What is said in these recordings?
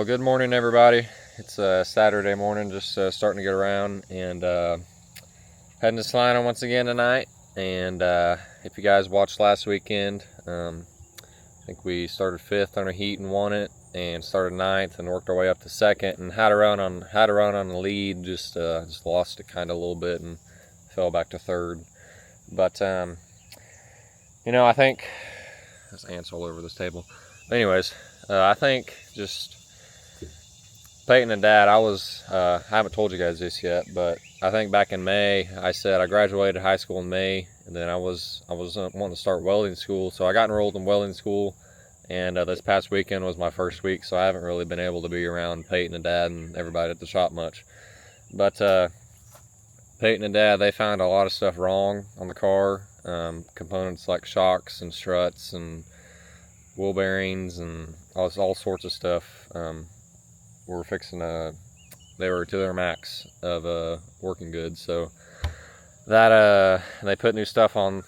Well, good morning, everybody. It's Saturday morning, just starting to get around and heading to Salina once again tonight. And if you guys watched last weekend, I think we started 5th on a heat and won it, and started 9th and worked our way up to 2nd and had to run on the lead. Just lost it kind of a little bit and fell back to 3rd. But I think there's ants all over this table. But anyways, I think just Peyton and Dad, I haven't told you guys this yet, but I think back in May, I said I graduated high school in May, and then I was wanting to start welding school, so I got enrolled in welding school, and this past weekend was my first week, so I haven't really been able to be around Peyton and Dad and everybody at the shop much. But Peyton and Dad, they found a lot of stuff wrong on the car, components like shocks and struts and wheel bearings and all sorts of stuff. We're fixing they were to their max of working goods, so that they put new stuff on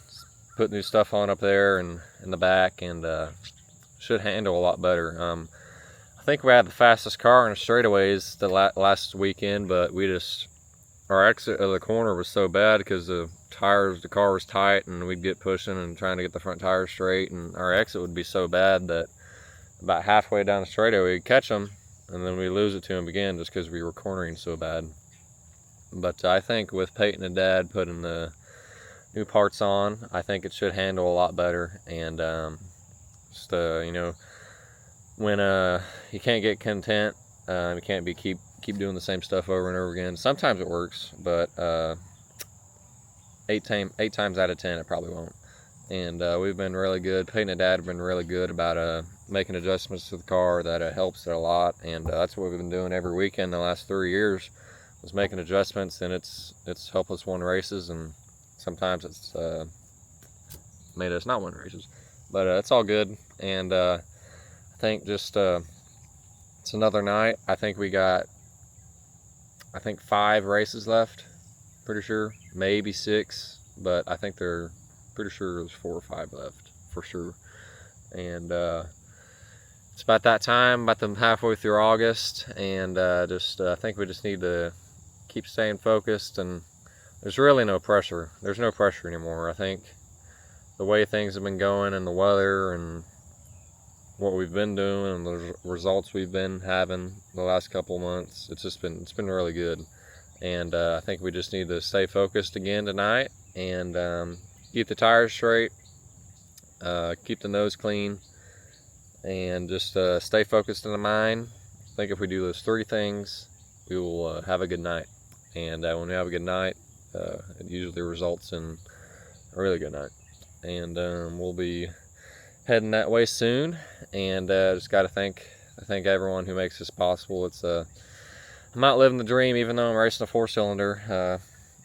up there and in the back, and should handle a lot better. I think we had the fastest car in the straightaways the last weekend, but our exit of the corner was so bad because the car was tight, and we'd get pushing and trying to get the front tires straight, and our exit would be so bad that about halfway down the straightaway we'd catch them, and then we lose it to them again just because we were cornering so bad. But I think with Peyton and Dad putting the new parts on, I think it should handle a lot better. And when you can't get content, you can't keep doing the same stuff over and over again. Sometimes it works, but 8 times out of 10 it probably won't. And we've been really good. Peyton and Dad have been really good about making adjustments to the car that helps it a lot, and that's what we've been doing every weekend the last 3 years, was making adjustments, and it's helped us win races, and sometimes it's made us not win races, but it's all good. And I think just it's another night. I think we got 5 races left, pretty sure, maybe 6, but I think they're pretty sure there's 4 or 5 left for sure. And it's about that time, about them halfway through August, and I think we just need to keep staying focused, and there's really no pressure. There's no pressure anymore. I think the way things have been going and the weather and what we've been doing and the results we've been having the last couple months, it's been really good. And I think we just need to stay focused again tonight, and keep the tires straight, keep the nose clean, and just stay focused in the mind. I think if we do those 3 things, we will have a good night. And when we have a good night, it usually results in a really good night. And we'll be heading that way soon. And just got to thank everyone who makes this possible. I'm not living the dream, even though I'm racing a 4-cylinder,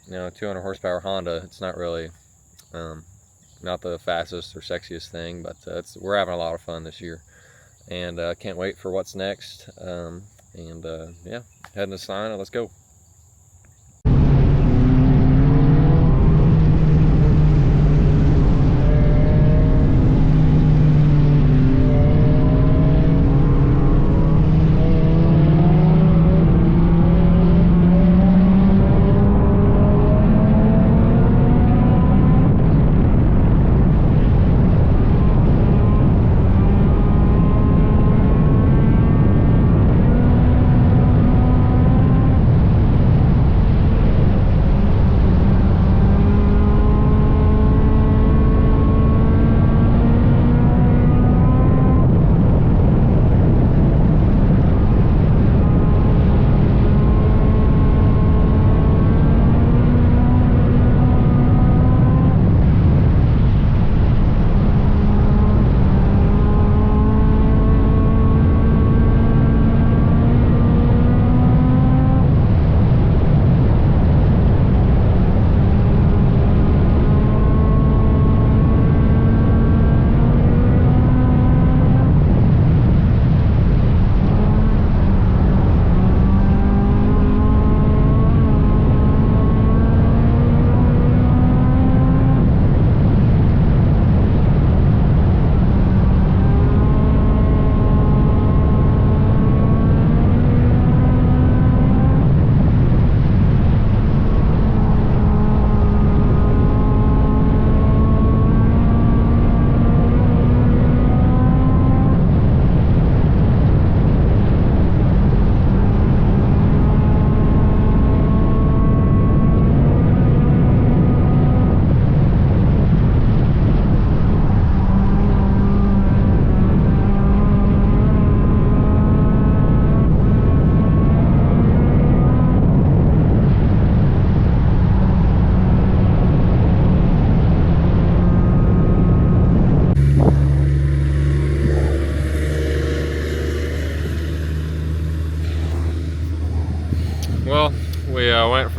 200 horsepower Honda. It's not really not the fastest or sexiest thing, but we're having a lot of fun this year, and can't wait for what's next. Yeah, heading to Salina. Let's go.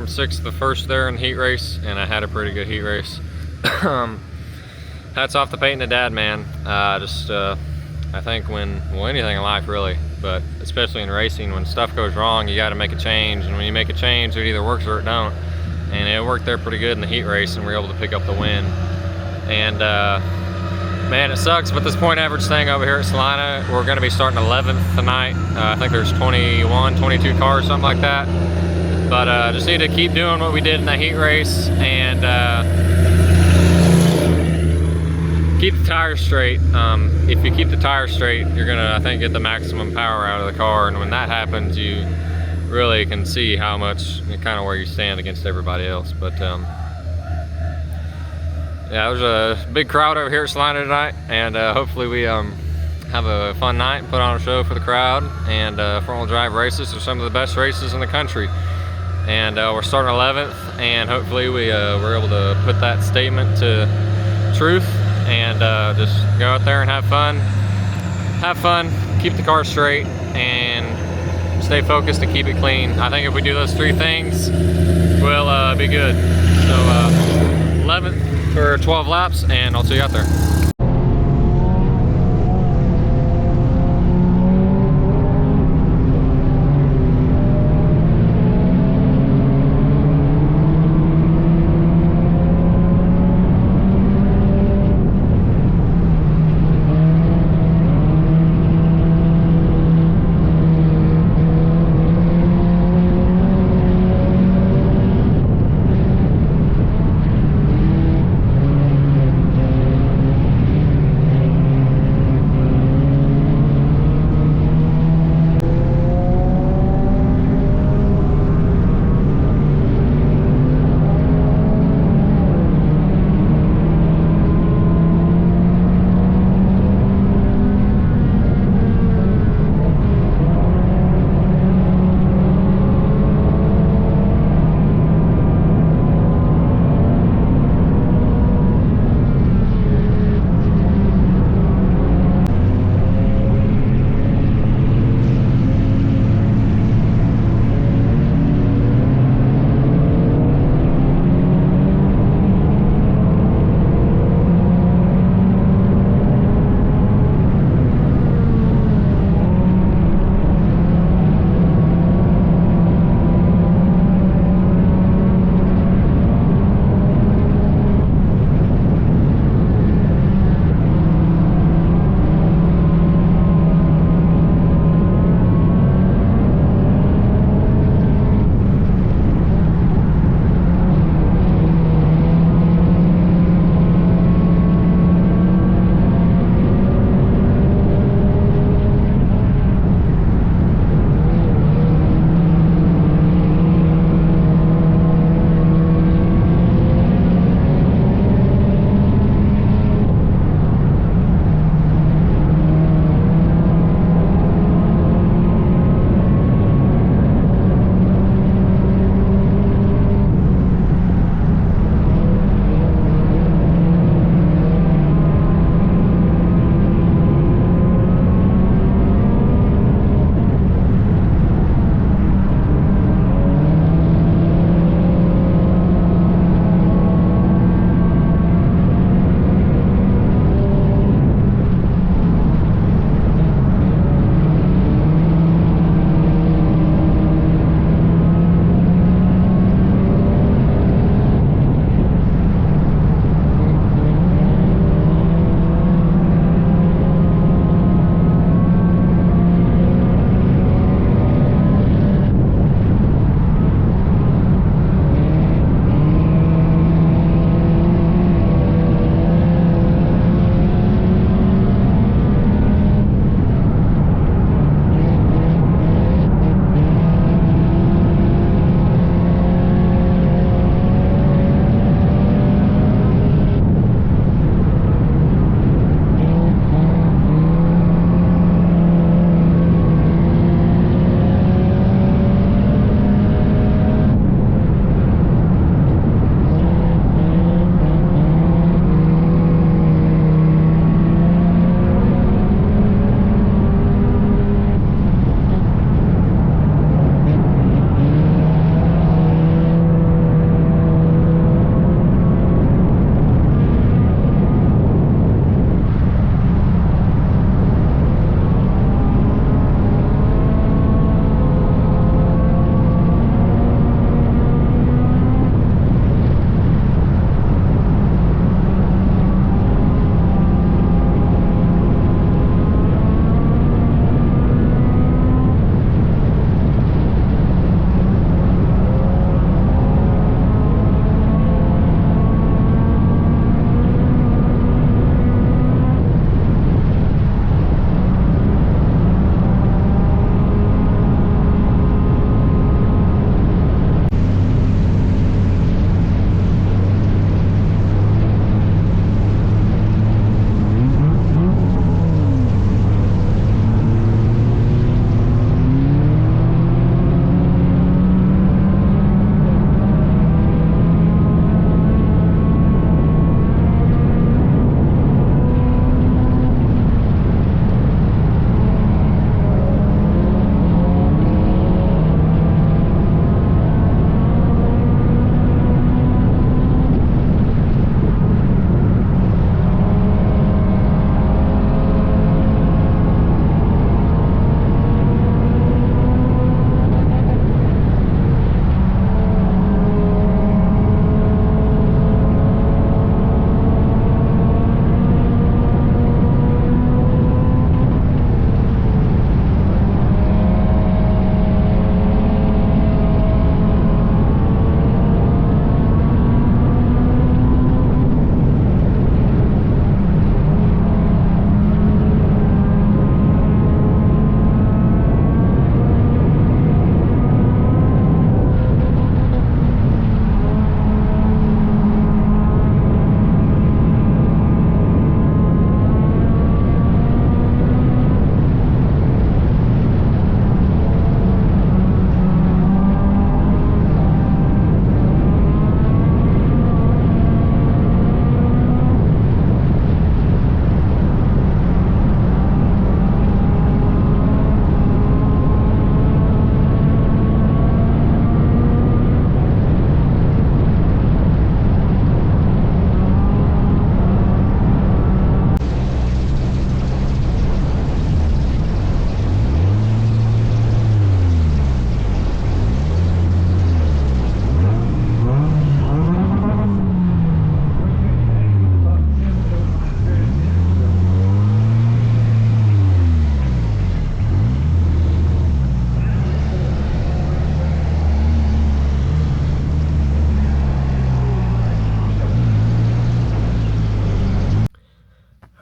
from 6th to 1st there in the heat race, and I had a pretty good heat race. Hats off to Peyton and Dad, man. I think anything in life really, but especially in racing, when stuff goes wrong, you got to make a change, and when you make a change, it either works or it don't. And it worked there pretty good in the heat race, and we were able to pick up the win. And man, it sucks, but this point average thing over here at Salina, we're going to be starting 11th tonight. I think there's 21, 22 cars, something like that. But just need to keep doing what we did in the heat race, and keep the tires straight. If you keep the tires straight, you're gonna, I think, get the maximum power out of the car, and when that happens, you really can see how much, kind of where you stand against everybody else. But yeah, there's a big crowd over here at Salina tonight, and hopefully we have a fun night and put on a show for the crowd. And front-wheel drive races are some of the best races in the country, and we're starting 11th, and hopefully we're able to put that statement to truth, and just go out there and have fun, keep the car straight, and stay focused and keep it clean. I think if we do those 3 things, we'll be good. So 11th for 12 laps, and I'll see you out there.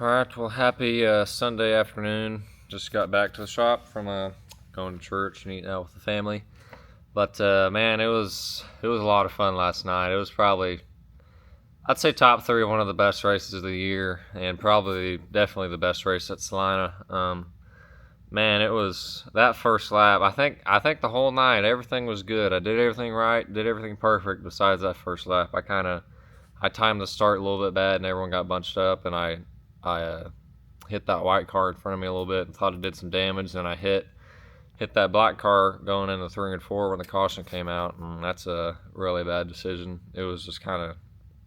Alright, well, happy Sunday afternoon. Just got back to the shop from going to church and eating out with the family. But man, it was a lot of fun last night. It was probably, I'd say, top three, one of the best races of the year, and probably definitely the best race at Salina. Man, it was that first lap. I think the whole night everything was good. I did everything right, did everything perfect besides that first lap. I timed the start a little bit bad, and everyone got bunched up, and I hit that white car in front of me a little bit and thought it did some damage. Then I hit that black car going into 3 and 4 when the caution came out, and that's a really bad decision. It was just kind of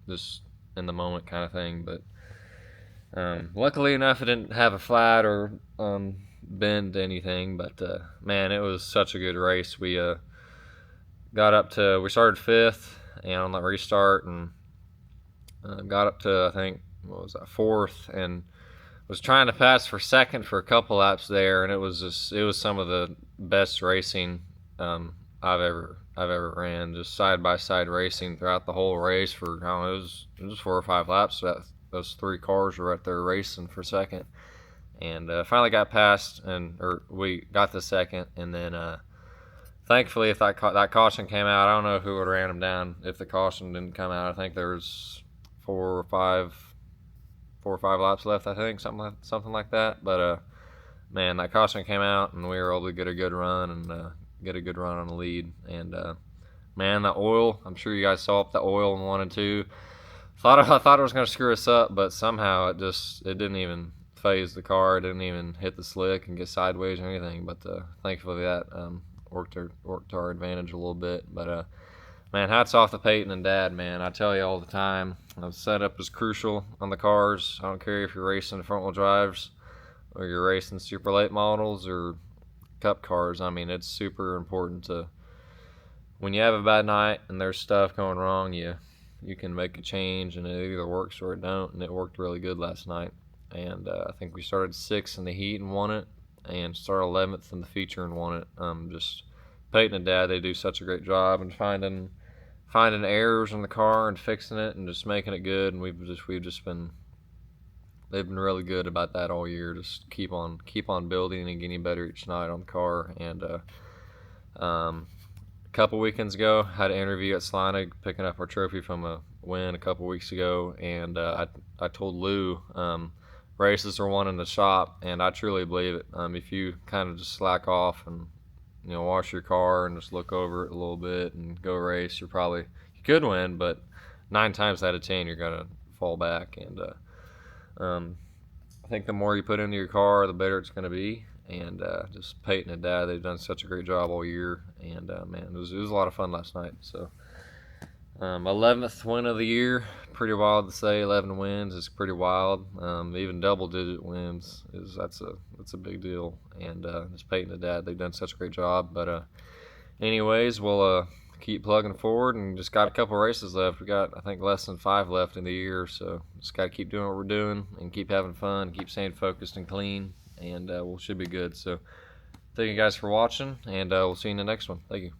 just in the moment kind of thing, but luckily enough, it didn't have a flat or bend anything. But man, it was such a good race. We started fifth and on the restart, and got up to, I think, what was that, fourth, and was trying to pass for second for a couple laps there, and it was some of the best racing I've ever ran. Just side by side racing throughout the whole race for, I don't know, it was 4 or 5 laps. So those 3 cars were right there racing for second, and finally got past, or we got the second, and then thankfully, if that caution came out, I don't know who would have ran him down if the caution didn't come out. I think there was 4 or 5 laps left, I think, something like that. But man, that caution came out, and we were able to get a good run on the lead. And man, the oil, I'm sure you guys saw the oil in 1 and 2. I thought it was going to screw us up, but somehow it didn't even phase the car. It didn't even hit the slick and get sideways or anything. But thankfully that worked to our advantage a little bit. But man, hats off to Peyton and Dad, man. I tell you all the time, the setup is crucial on the cars. I don't care if you're racing front-wheel drives or you're racing super late models or cup cars. I mean, it's super important to, when you have a bad night and there's stuff going wrong, you can make a change, and it either works or it don't, and it worked really good last night. And I think we started 6th in the heat and won it, and started 11th in the feature and won it. Just Peyton and Dad, they do such a great job in finding errors in the car and fixing it and just making it good. And they've been really good about that all year. Just keep on building and getting better each night on the car. And a couple weekends ago, I had an interview at Salina picking up our trophy from a win a couple weeks ago, and I told Lou, races are won in the shop, and I truly believe it. If you kind of just slack off and wash your car and just look over it a little bit and go race, you could win, but 9 times out of 10 you're gonna fall back. And I think the more you put into your car, the better it's gonna be. And just Peyton and Dad, they've done such a great job all year. And man, it was a lot of fun last night. So 11th win of the year, pretty wild to say. 11 wins is pretty wild. Even double-digit wins that's a big deal. And just Peyton and Dad, they've done such a great job. But anyways, we'll keep plugging forward, and just got a couple races left. We got, I think, less than 5 left in the year, so just got to keep doing what we're doing and keep having fun, keep staying focused and clean, and we should be good. So thank you guys for watching, and we'll see you in the next one. Thank you.